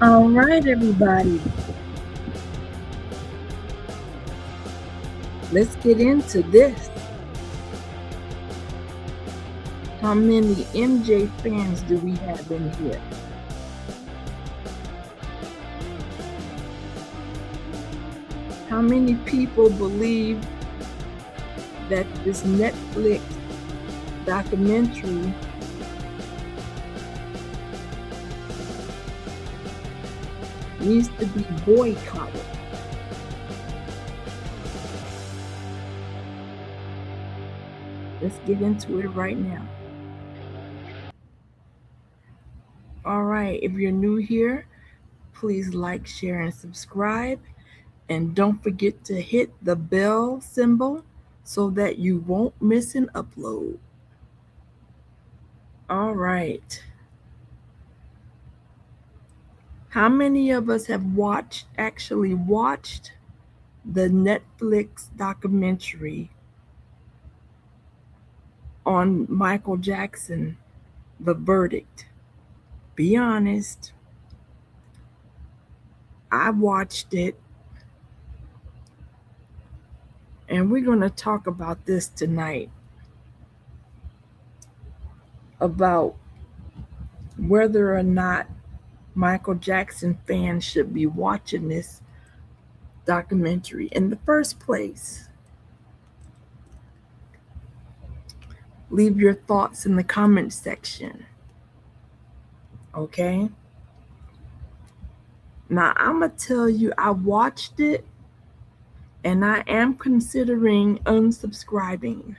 All right, everybody, let's get into this. How many MJ fans do we have in here? How many people believe that this Netflix documentary needs to be boycotted? Let's get into it right now. All right, if you're new here, please like, share, and subscribe. And don't forget to hit the bell symbol so that you won't miss an upload. All right. How many of us have actually watched the Netflix documentary on Michael Jackson, The Verdict? Be honest. I watched it, and we're going to talk about this tonight about whether or not Michael Jackson fans should be watching this documentary in the first place. Leave your thoughts in the comment section. Okay? Now, I'm going to tell you, I watched it and I am considering unsubscribing.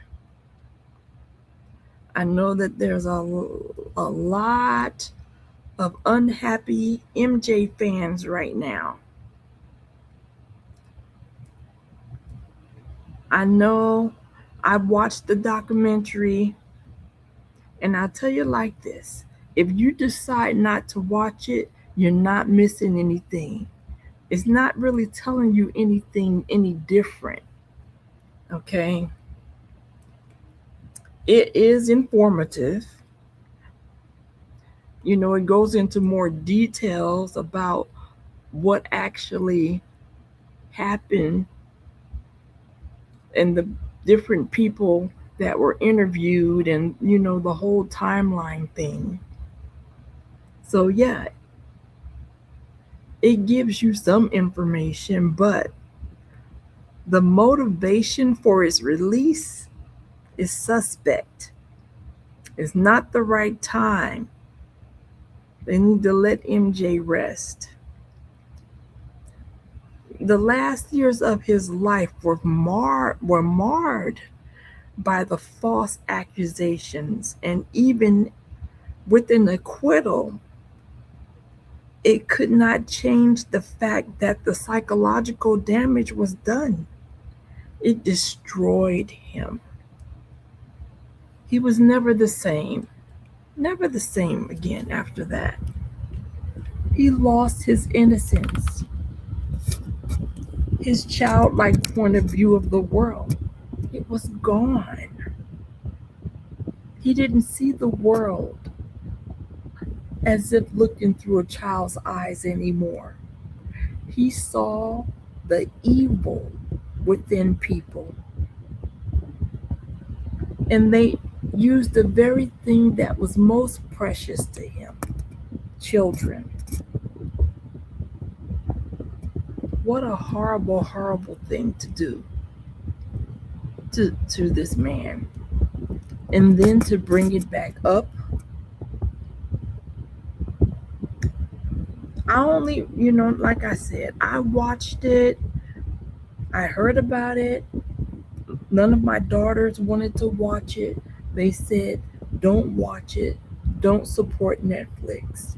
I know that there's a lot of unhappy MJ fans right now. I know I watched the documentary, and I'll tell you like this. If you decide not to watch it, you're not missing anything. It's not really telling you anything any different. Okay? It is informative. You know, it goes into more details about what actually happened and the different people that were interviewed and, you know, the whole timeline thing. So, yeah, it gives you some information, but the motivation for its release is suspect. It's not the right time. They need to let MJ rest. The last years of his life were marred by the false accusations, and even with an acquittal, it could not change the fact that the psychological damage was done. It destroyed him. He was never the same again after that. He lost his innocence, his childlike point of view of the world. It was gone. He didn't see the world as if looking through a child's eyes anymore. He saw the evil within people. And they used the very thing that was most precious to him: children. What a horrible, horrible thing to do to this man. And then to bring it back up. I only, you know, like I said, I watched it. I heard about it. None of my daughters wanted to watch it. They said, don't watch it. Don't support Netflix.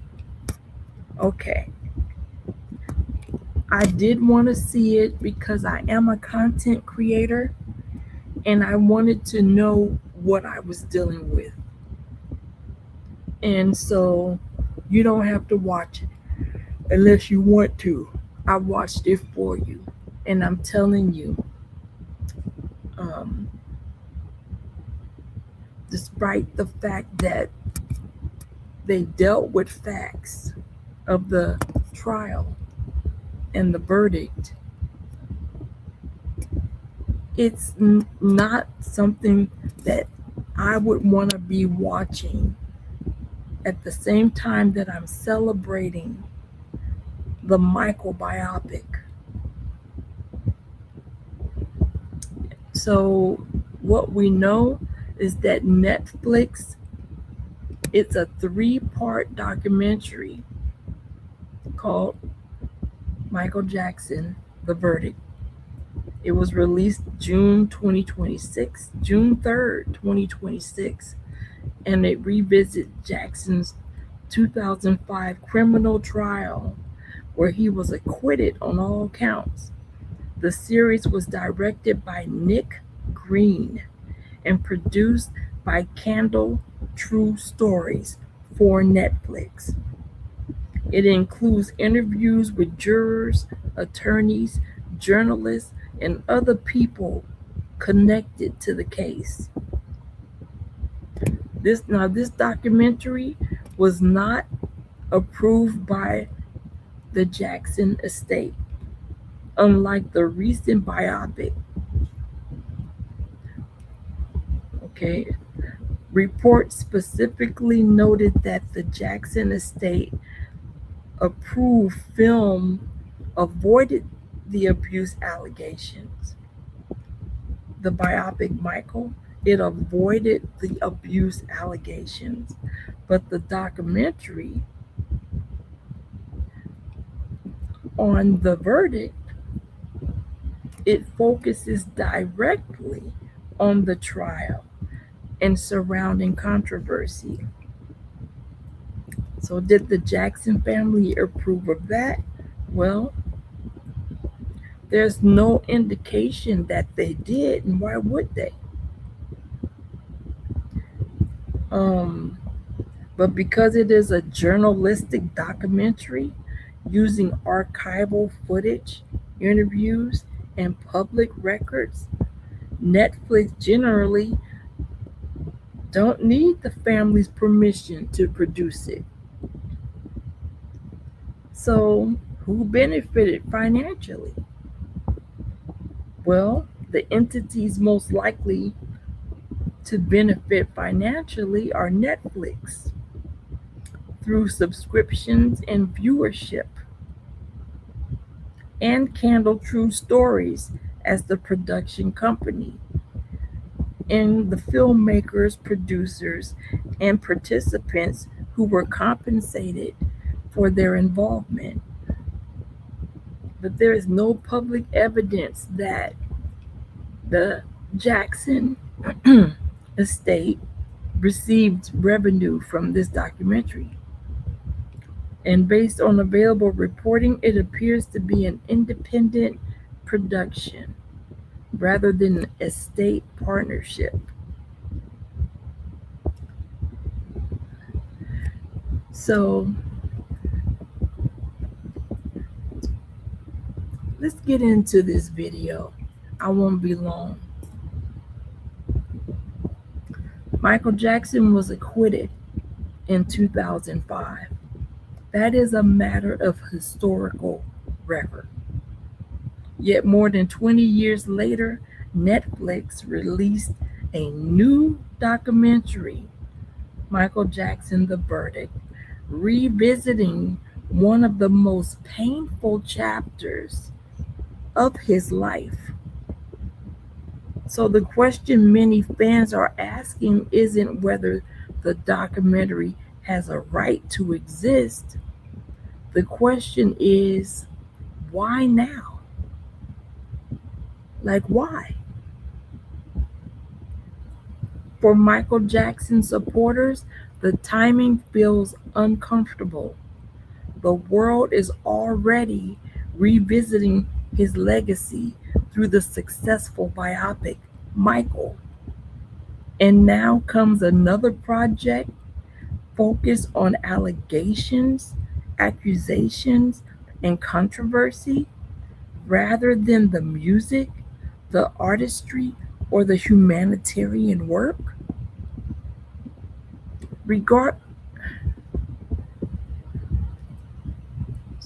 Okay. I did want to see it because I am a content creator and I wanted to know what I was dealing with. And so you don't have to watch it unless you want to. I watched it for you. And I'm telling you, despite the fact that they dealt with facts of the trial and the verdict, it's not something that I would want to be watching at the same time that I'm celebrating the Michael biopic. So what we know is that Netflix, it's a 3-part documentary called Michael Jackson, The Verdict. It was released June 2026, June 3rd, 2026, and it revisits Jackson's 2005 criminal trial where he was acquitted on all counts. The series was directed by Nick Green and produced by Candle True Stories for Netflix. It includes interviews with jurors, attorneys, journalists, and other people connected to the case. This documentary was not approved by the Jackson estate, unlike the recent biopic. Okay. Reports specifically noted that the Jackson estate approved film avoided the abuse allegations. The biopic Michael, it avoided the abuse allegations, but the documentary on the verdict, it focuses directly on the trial and surrounding controversy. So did the Jackson family approve of that? Well, there's no indication that they did, and why would they? But because it is a journalistic documentary using archival footage, interviews, and public records, Netflix generally don't need the family's permission to produce it. So who benefited financially? Well, the entities most likely to benefit financially are Netflix through subscriptions and viewership, and Candle True Stories as the production company, and the filmmakers, producers, and participants who were compensated for their involvement. But there is no public evidence that the Jackson estate received revenue from this documentary. And based on available reporting, it appears to be an independent production rather than an estate partnership. So let's get into this video. I won't be long. Michael Jackson was acquitted in 2005. That is a matter of historical record. Yet more than 20 years later, Netflix released a new documentary, Michael Jackson, The Verdict, revisiting one of the most painful chapters of his life. So the question many fans are asking isn't whether the documentary has a right to exist. The question is, why now? Like, why? For Michael Jackson supporters, the timing feels uncomfortable. The world is already revisiting his legacy through the successful biopic, Michael. And now comes another project focused on allegations, accusations, and controversy rather than the music, the artistry, or the humanitarian work.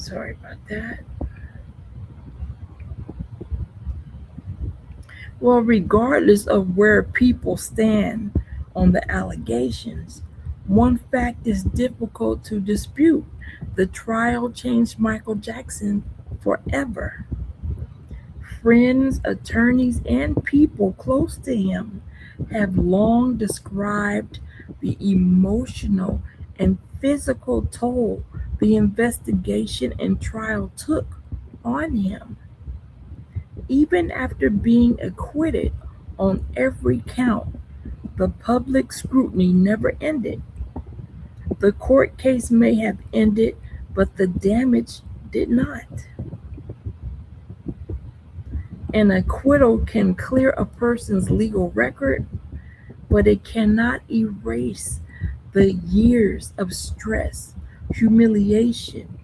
Sorry about that. Well, regardless of where people stand on the allegations, one fact is difficult to dispute. The trial changed Michael Jackson forever. Friends, attorneys, and people close to him have long described the emotional and physical toll the investigation and trial took on him. Even after being acquitted on every count, the public scrutiny never ended. The court case may have ended, but the damage did not. An acquittal can clear a person's legal record, but it cannot erase the years of stress, humiliation,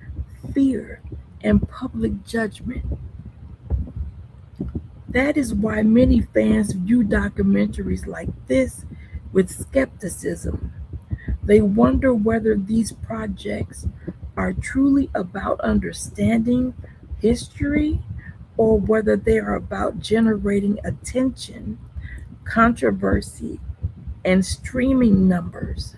fear, and public judgment. That is why many fans view documentaries like this with skepticism. They wonder whether these projects are truly about understanding history or whether they are about generating attention, controversy, and streaming numbers.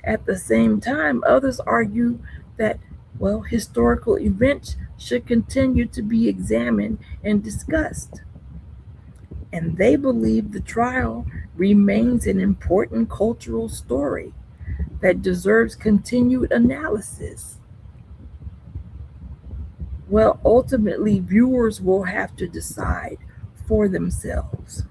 At the same time, others argue that, well, historical events should continue to be examined and discussed. And they believe the trial remains an important cultural story that deserves continued analysis. Well, ultimately, viewers will have to decide for themselves.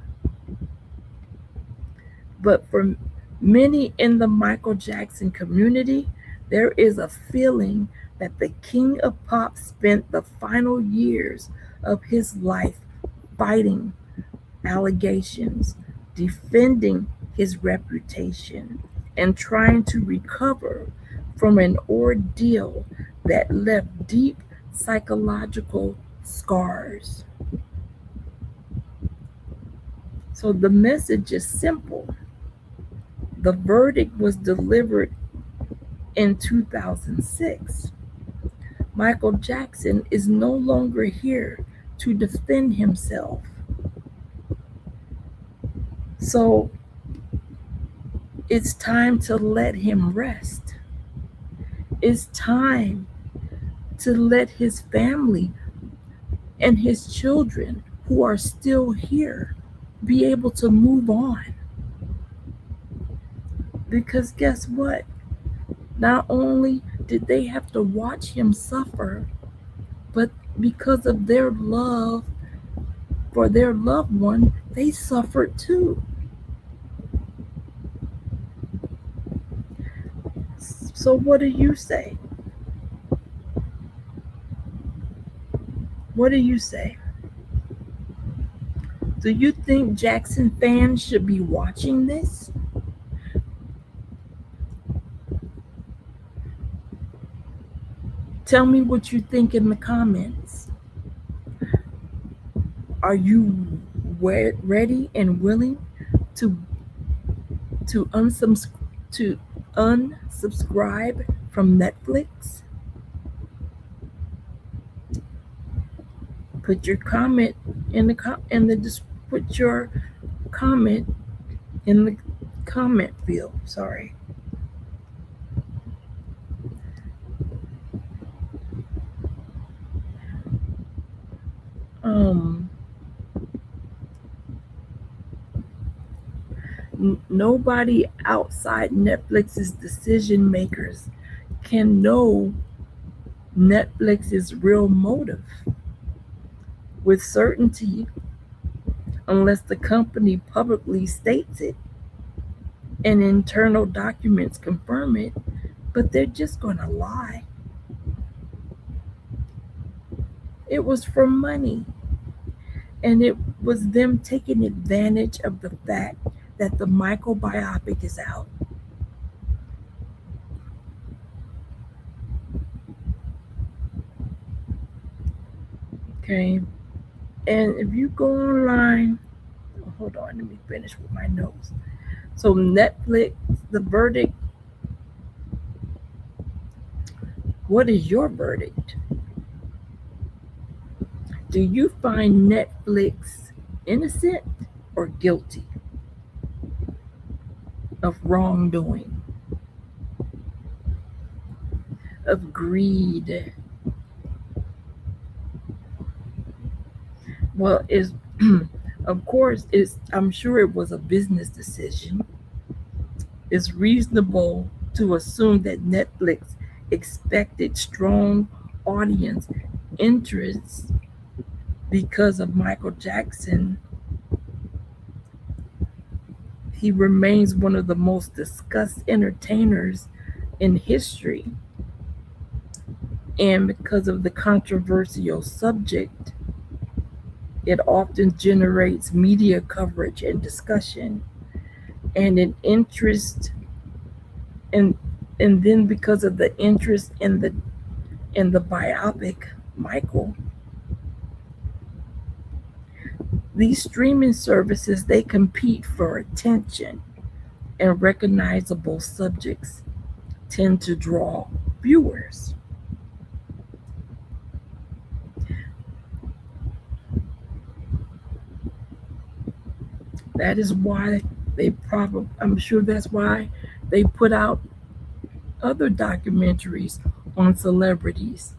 But for many in the Michael Jackson community, there is a feeling that the king of pop spent the final years of his life fighting allegations, defending his reputation, and trying to recover from an ordeal that left deep psychological scars. So the message is simple. The verdict was delivered in 2006. Michael Jackson is no longer here to defend himself. So it's time to let him rest. It's time to let his family and his children who are still here be able to move on. Because guess what? Not only did they have to watch him suffer, but because of their love for their loved one, they suffered too. So, what do you say? What do you say? Do you think Jackson fans should be watching this? Tell me what you think in the comments. Are you ready and willing to to unsubscribe to unsubscribe from Netflix? Put your comment in put your comment in the comment field. Sorry. Nobody outside Netflix's decision makers can know Netflix's real motive with certainty unless the company publicly states it and internal documents confirm it, but they're just going to lie. It was for money, and it was them taking advantage of the fact that the Michael biopic is out. Okay, and if you go online, hold on, let me finish with my notes. So Netflix, the verdict What is your verdict? Do you find Netflix innocent or guilty of wrongdoing, of greed? Well, is of course it's I'm sure it was a business decision. It's reasonable to assume that Netflix expected strong audience interest because of Michael Jackson. He remains one of the most discussed entertainers in history. And because of the controversial subject, it often generates media coverage and discussion and an interest in and then because of the interest in the biopic Michael, these streaming services they compete for attention, and recognizable subjects tend to draw viewers. That is why I'm sure that's why they put out other documentaries on celebrities.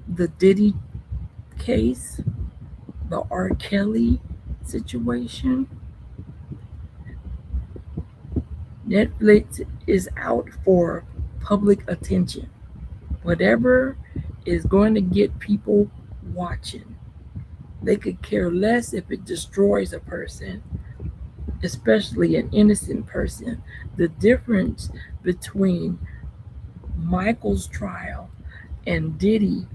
The Diddy case, the R. Kelly situation. Netflix is out for public attention. Whatever is going to get people watching. They could care less if it destroys a person, especially an innocent person. The difference between Michael's trial and Diddy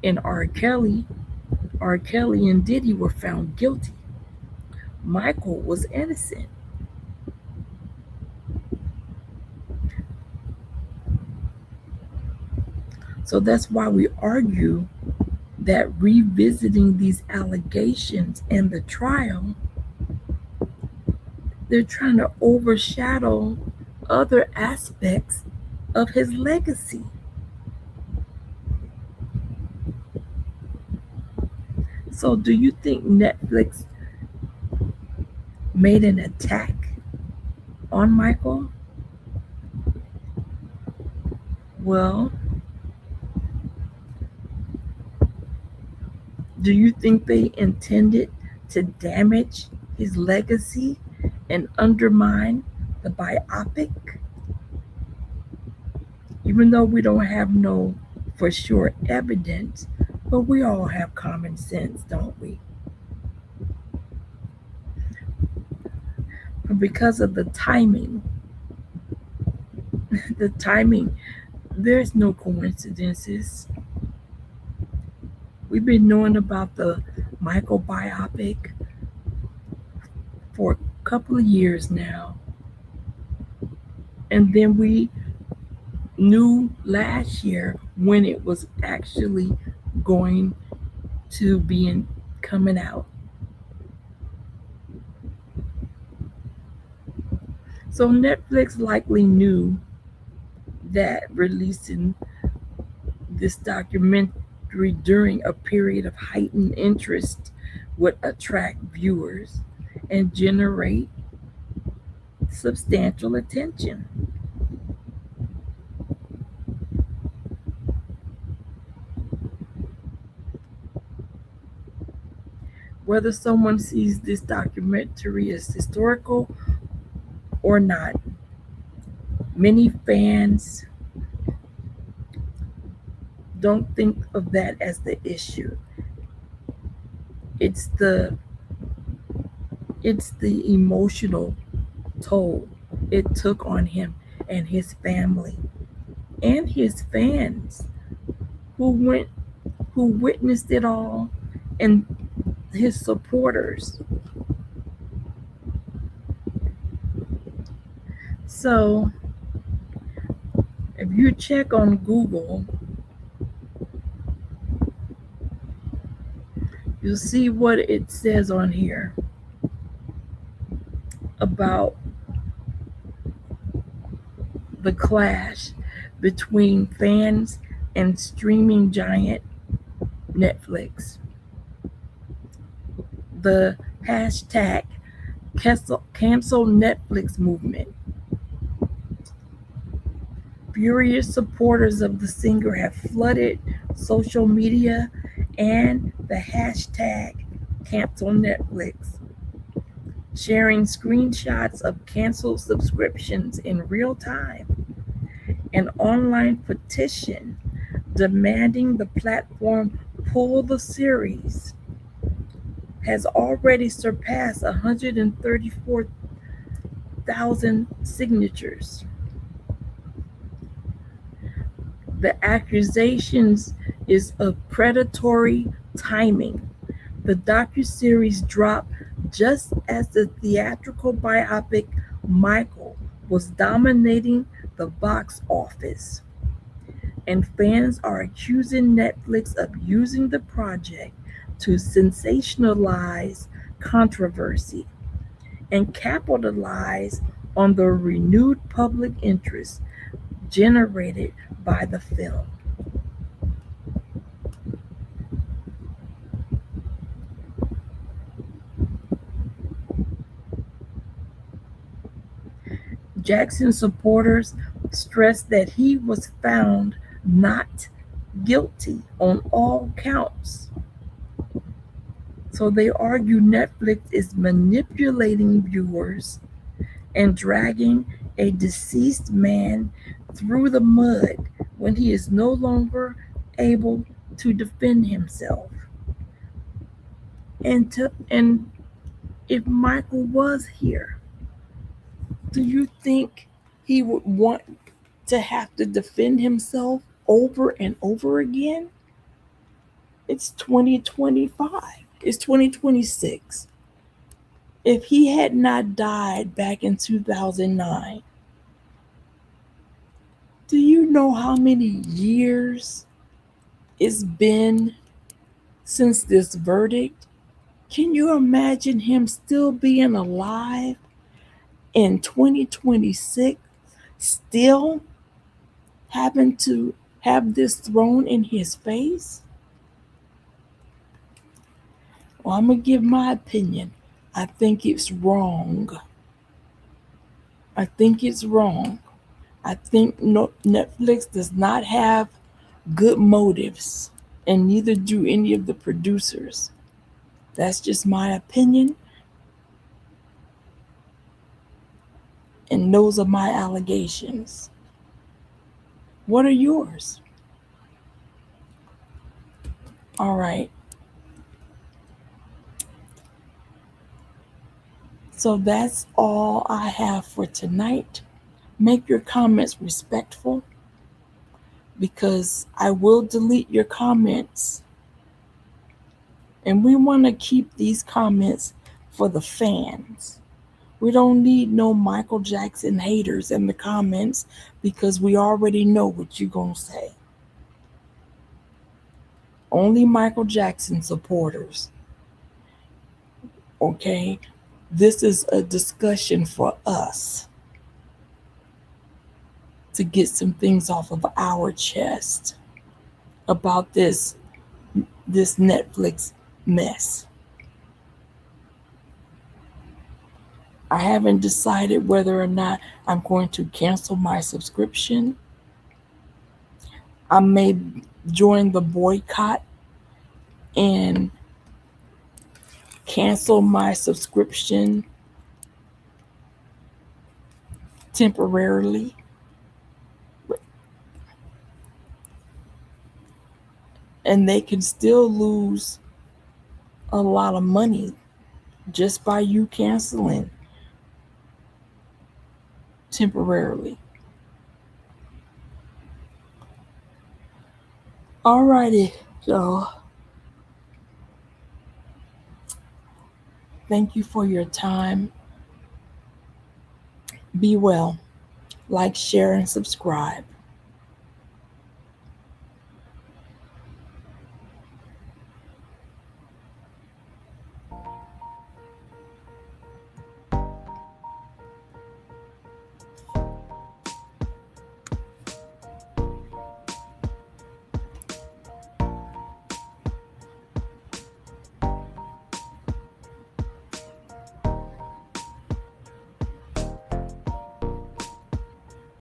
and R. Kelly and Diddy were found guilty. Michael was innocent. So that's why we argue that revisiting these allegations and the trial, they're trying to overshadow other aspects of his legacy. So, do you think Netflix made an attack on Michael? Well, do you think they intended to damage his legacy and undermine the biopic? Even though we don't have no for sure evidence, but we all have common sense, don't we? Because of the timing, the timing, there's no coincidences. We've been knowing about the Michael biopic for a couple of years now. And then we knew last year when it was actually going to be coming out. So Netflix likely knew that releasing this documentary during a period of heightened interest would attract viewers and generate substantial attention. Whether someone sees this documentary as historical or not, many fans don't think of that as the issue. It's the emotional toll it took on him and his family and his fans who witnessed it all, and his supporters. So if you check on Google, you'll see what it says on here about the clash between fans and streaming giant Netflix. The hashtag cancel Netflix movement. Furious supporters of the singer have flooded social media and the hashtag cancel Netflix, sharing screenshots of canceled subscriptions in real time. An online petition demanding the platform pull the series has already surpassed 134,000 signatures. The accusations is of predatory timing. The docuseries dropped just as the theatrical biopic Michael was dominating the box office, and fans are accusing Netflix of using the project to sensationalize controversy and capitalize on the renewed public interest generated by the film. Jackson supporters stressed that he was found not guilty on all counts. So they argue Netflix is manipulating viewers and dragging a deceased man through the mud when he is no longer able to defend himself. And if Michael was here, do you think he would want to have to defend himself over and over again? It's 2025. It's 2026. If he had not died back in 2009, do you know how many years it's been since this verdict? Can you imagine him still being alive in 2026, still having to have this thrown in his face? Well, I'm going to give my opinion. I think it's wrong. I think it's wrong. I think Netflix does not have good motives, and neither do any of the producers. That's just my opinion, and those are my allegations. What are yours? All right. So that's all I have for tonight. Make your comments respectful, because I will delete your comments. And we want to keep these comments for the fans. We don't need no Michael Jackson haters in the comments, because we already know what you're going to say. Only Michael Jackson supporters. Okay? This is a discussion for us to get some things off of our chest about this Netflix mess. I haven't decided whether or not I'm going to cancel my subscription. I may join the boycott and cancel my subscription temporarily. And they can still lose a lot of money just by you canceling temporarily. Alrighty, so thank you for your time. Be well. Like, share, and subscribe.